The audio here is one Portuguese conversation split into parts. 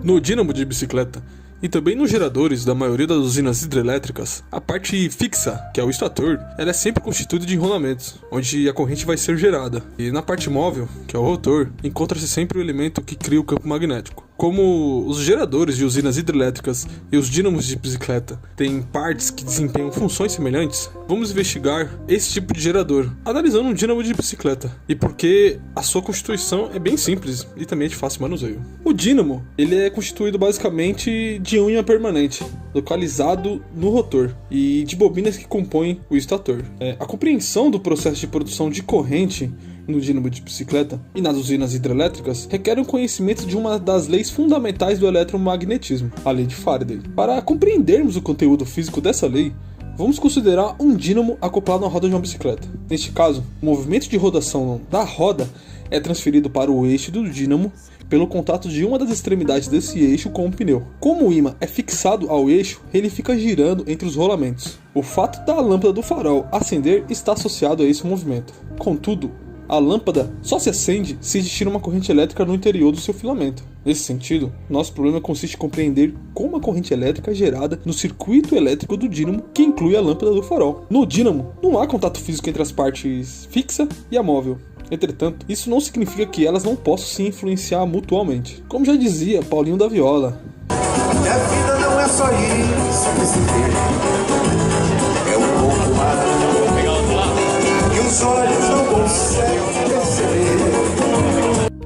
No dínamo de bicicleta e também nos geradores da maioria das usinas hidrelétricas, a parte fixa, que é o estator, ela é sempre constituída de enrolamentos, onde a corrente vai ser gerada. E na parte móvel, que é o rotor, encontra-se sempre o elemento que cria o campo magnético. Como os geradores de usinas hidrelétricas e os dínamos de bicicleta têm partes que desempenham funções semelhantes, vamos investigar esse tipo de gerador, analisando um dínamo de bicicleta, e porque a sua constituição é bem simples e também é de fácil manuseio. O dínamo, ele é constituído basicamente de um ímã permanente, localizado no rotor, e de bobinas que compõem o estator. A compreensão do processo de produção de corrente no dínamo de bicicleta e nas usinas hidrelétricas requer um conhecimento de uma das leis fundamentais do eletromagnetismo, a lei de Faraday. Para compreendermos o conteúdo físico dessa lei, vamos considerar um dínamo acoplado na roda de uma bicicleta. Neste caso, o movimento de rotação da roda é transferido para o eixo do dínamo pelo contato de uma das extremidades desse eixo com o pneu. Como o ímã é fixado ao eixo, ele fica girando entre os rolamentos. O fato da lâmpada do farol acender está associado a esse movimento. Contudo, a lâmpada só se acende se existir uma corrente elétrica no interior do seu filamento. Nesse sentido, nosso problema consiste em compreender como a corrente elétrica é gerada no circuito elétrico do dínamo, que inclui a lâmpada do farol. No dínamo, não há contato físico entre as partes fixa e a móvel. Entretanto, isso não significa que elas não possam se influenciar mutuamente. Como já dizia Paulinho da Viola, e a vida não é só isso que se vê, é um pouco mais que os olhos não conseguem perceber.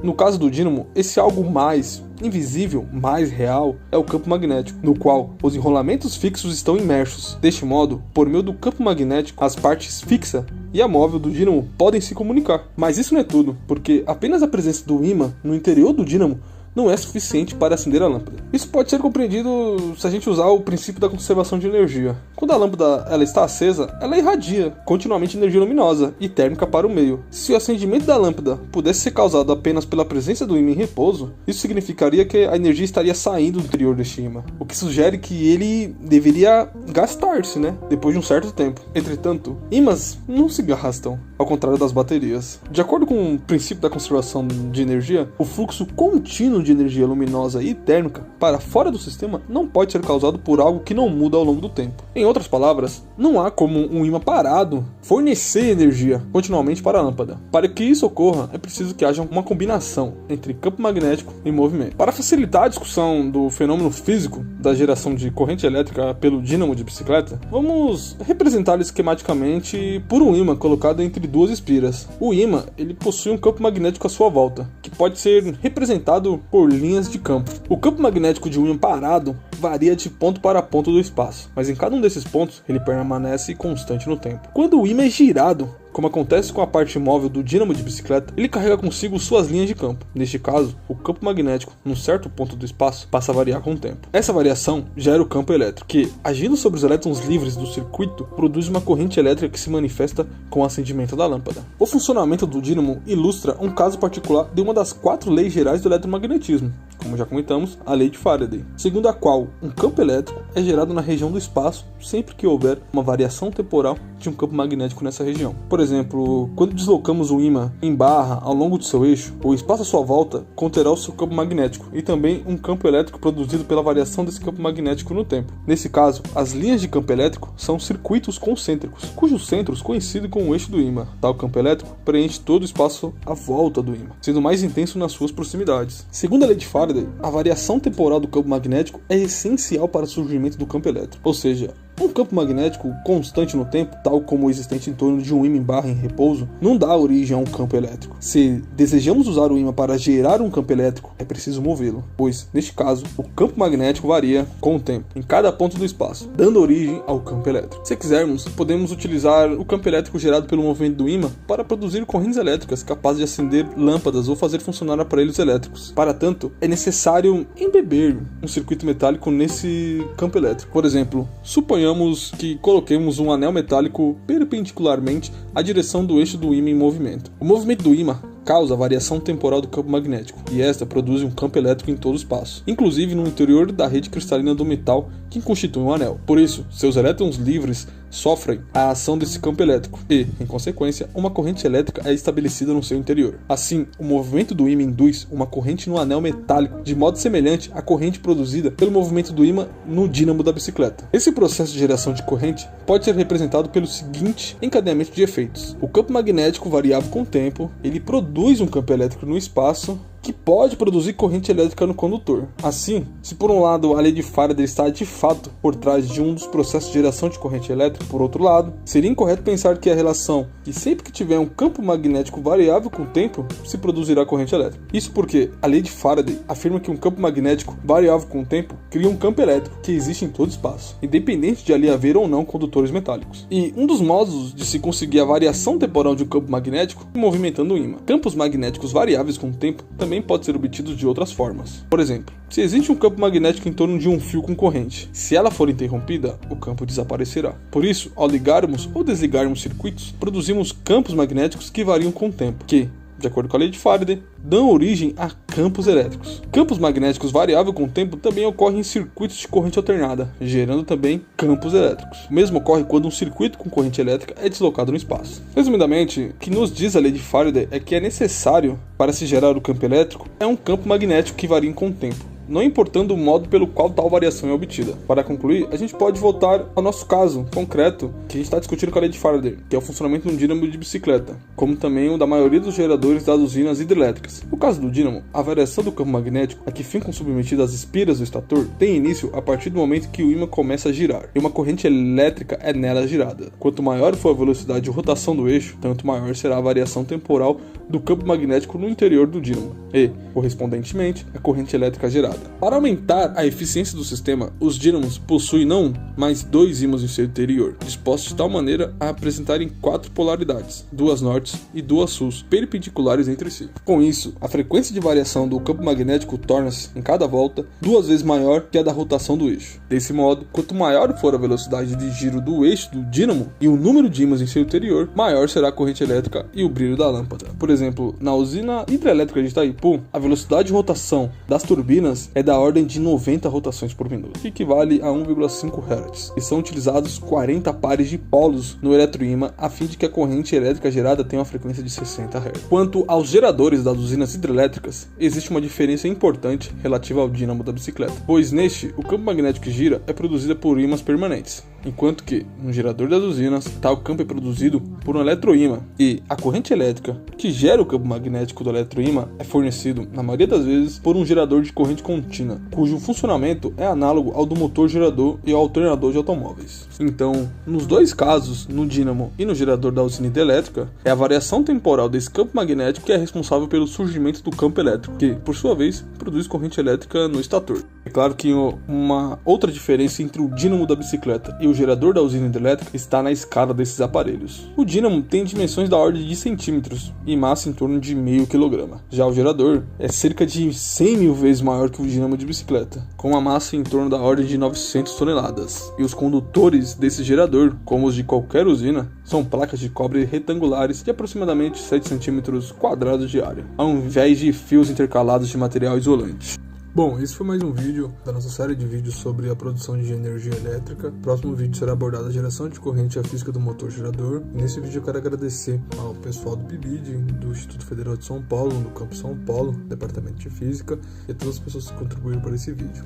No caso do dínamo, esse algo mais invisível, mais real, é o campo magnético, no qual os enrolamentos fixos estão imersos. Deste modo, por meio do campo magnético, as partes fixa e a móvel do dínamo podem se comunicar. Mas isso não é tudo, porque apenas a presença do ímã no interior do dínamo não é suficiente para acender a lâmpada. Isso pode ser compreendido se a gente usar o princípio da conservação de energia. Quando a lâmpada ela está acesa, ela irradia continuamente energia luminosa e térmica para o meio. Se o acendimento da lâmpada pudesse ser causado apenas pela presença do ímã em repouso, isso significaria que a energia estaria saindo do interior deste ímã, o que sugere que ele deveria gastar-se, depois de um certo tempo. Entretanto, ímãs não se gastam, ao contrário das baterias. De acordo com o princípio da conservação de energia, o fluxo contínuo de energia luminosa e térmica para fora do sistema não pode ser causado por algo que não muda ao longo do tempo. Em outras palavras, não há como um ímã parado fornecer energia continuamente para a lâmpada. Para que isso ocorra, é preciso que haja uma combinação entre campo magnético e movimento. Para facilitar a discussão do fenômeno físico da geração de corrente elétrica pelo dínamo de bicicleta, vamos representá-lo esquematicamente por um ímã colocado entre duas espiras. O ímã ele possui um campo magnético à sua volta, que pode ser representado por linhas de campo. O campo magnético de um ímã parado varia de ponto para ponto do espaço, mas em cada um desses pontos ele permanece constante no tempo. Quando o ímã é girado, como acontece com a parte móvel do dínamo de bicicleta, ele carrega consigo suas linhas de campo. Neste caso, o campo magnético, num certo ponto do espaço, passa a variar com o tempo. Essa variação gera o campo elétrico, que, agindo sobre os elétrons livres do circuito, produz uma corrente elétrica que se manifesta com o acendimento da lâmpada. O funcionamento do dínamo ilustra um caso particular de uma das 4 leis gerais do eletromagnetismo, como já comentamos, a lei de Faraday, segundo a qual um campo elétrico é gerado na região do espaço sempre que houver uma variação temporal de um campo magnético nessa região. Por exemplo, quando deslocamos o ímã em barra ao longo do seu eixo, o espaço à sua volta conterá o seu campo magnético e também um campo elétrico produzido pela variação desse campo magnético no tempo. Nesse caso, as linhas de campo elétrico são circuitos concêntricos, cujos centros coincidem com o eixo do ímã. Tal campo elétrico preenche todo o espaço à volta do ímã, sendo mais intenso nas suas proximidades. Segundo a lei de Faraday, a variação temporal do campo magnético é essencial para o surgimento do campo elétrico, ou seja, um campo magnético constante no tempo, tal como o existente em torno de um ímã em barra em repouso, não dá origem a um campo elétrico. Se desejamos usar o ímã para gerar um campo elétrico, é preciso movê-lo, pois, neste caso, o campo magnético varia com o tempo, em cada ponto do espaço, dando origem ao campo elétrico. Se quisermos, podemos utilizar o campo elétrico gerado pelo movimento do ímã para produzir correntes elétricas capazes de acender lâmpadas ou fazer funcionar aparelhos elétricos. Para tanto, é necessário embeber um circuito metálico nesse campo elétrico. Por exemplo, suponhamos que coloquemos um anel metálico perpendicularmente à direção do eixo do ímã em movimento. O movimento do ímã causa a variação temporal do campo magnético, e esta produz um campo elétrico em todo o espaço, inclusive no interior da rede cristalina do metal que constitui um anel. Por isso, seus elétrons livres sofrem a ação desse campo elétrico e, em consequência, uma corrente elétrica é estabelecida no seu interior. Assim, o movimento do ímã induz uma corrente no anel metálico de modo semelhante à corrente produzida pelo movimento do ímã no dínamo da bicicleta. Esse processo de geração de corrente pode ser representado pelo seguinte encadeamento de efeitos. O campo magnético variável com o tempo, ele produz um campo elétrico no espaço que pode produzir corrente elétrica no condutor. Assim, se por um lado a lei de Faraday está de fato por trás de um dos processos de geração de corrente elétrica, por outro lado, seria incorreto pensar que a relação que sempre que tiver um campo magnético variável com o tempo, se produzirá corrente elétrica. Isso porque a lei de Faraday afirma que um campo magnético variável com o tempo cria um campo elétrico que existe em todo o espaço, independente de ali haver ou não condutores metálicos. E um dos modos de se conseguir a variação temporal de um campo magnético é movimentando o ímã. Campos magnéticos variáveis com o tempo também pode ser obtido de outras formas. Por exemplo, se existe um campo magnético em torno de um fio com corrente, se ela for interrompida, o campo desaparecerá. Por isso, ao ligarmos ou desligarmos circuitos, produzimos campos magnéticos que variam com o tempo, que, de acordo com a lei de Faraday, dão origem a campos elétricos. Campos magnéticos variáveis com o tempo também ocorrem em circuitos de corrente alternada, gerando também campos elétricos. O mesmo ocorre quando um circuito com corrente elétrica é deslocado no espaço. Resumidamente, o que nos diz a lei de Faraday é que é necessário, para se gerar o campo elétrico, é um campo magnético que varia com o tempo, não importando o modo pelo qual tal variação é obtida. Para concluir, a gente pode voltar ao nosso caso concreto que a gente está discutindo com a lei de Faraday, que é o funcionamento de um dínamo de bicicleta, como também o da maioria dos geradores das usinas hidrelétricas. No caso do dínamo, a variação do campo magnético a que ficam submetidas as espiras do estator tem início a partir do momento que o ímã começa a girar, e uma corrente elétrica é nela girada. Quanto maior for a velocidade de rotação do eixo, tanto maior será a variação temporal do campo magnético no interior do dínamo e, correspondentemente, a corrente elétrica gerada. Para aumentar a eficiência do sistema, os dínamos possuem não um, mas dois ímãs em seu interior, dispostos de tal maneira a apresentarem 4 polaridades, 2 nortes e 2 suls, perpendiculares entre si. Com isso, a frequência de variação do campo magnético torna-se, em cada volta, 2 vezes maior que a da rotação do eixo. Desse modo, quanto maior for a velocidade de giro do eixo do dínamo e o número de ímãs em seu interior, maior será a corrente elétrica e o brilho da lâmpada. Por exemplo, na usina hidrelétrica de Itaipu, a velocidade de rotação das turbinas é da ordem de 90 rotações por minuto, que equivale a 1,5 Hz, e são utilizados 40 pares de polos no eletroímã a fim de que a corrente elétrica gerada tenha uma frequência de 60 Hz. Quanto aos geradores das usinas hidrelétricas, existe uma diferença importante relativa ao dínamo da bicicleta, pois neste, o campo magnético que gira é produzido por ímãs permanentes, enquanto que, no gerador das usinas, tal campo é produzido por um eletroímã, e a corrente elétrica que gera o campo magnético do eletroímã é fornecido, na maioria das vezes, por um gerador de corrente contínua, cujo funcionamento é análogo ao do motor gerador e ao alternador de automóveis. Então, nos dois casos, no dínamo e no gerador da usina hidrelétrica, é a variação temporal desse campo magnético que é responsável pelo surgimento do campo elétrico, que, por sua vez, produz corrente elétrica no estator. É claro que uma outra diferença entre o dínamo da bicicleta e o gerador da usina hidrelétrica está na escala desses aparelhos. O dínamo tem dimensões da ordem de centímetros e massa em torno de meio quilograma. Já o gerador é cerca de 100 mil vezes maior que o dínamo de bicicleta, com uma massa em torno da ordem de 900 toneladas. E os condutores desse gerador, como os de qualquer usina, são placas de cobre retangulares de aproximadamente 7 centímetros quadrados de área, ao invés de fios intercalados de material isolante. Bom, esse foi mais um vídeo da nossa série de vídeos sobre a produção de energia elétrica. O próximo vídeo será abordado a geração de corrente e a física do motor gerador. E nesse vídeo eu quero agradecer ao pessoal do PIBID, do Instituto Federal de São Paulo, do Campo São Paulo, Departamento de Física, e a todas as pessoas que contribuíram para esse vídeo.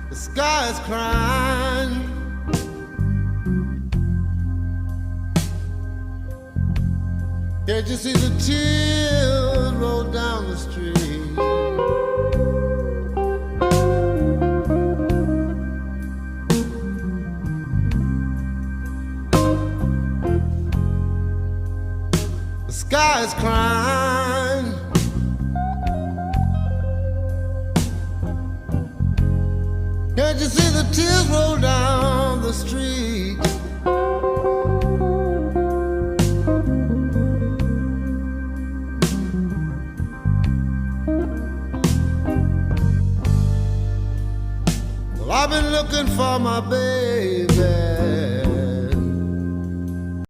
The sky is crying. Can't you see the tears roll down the street? The sky is crying. Can't you see the tears roll down the street? I've been looking for my baby.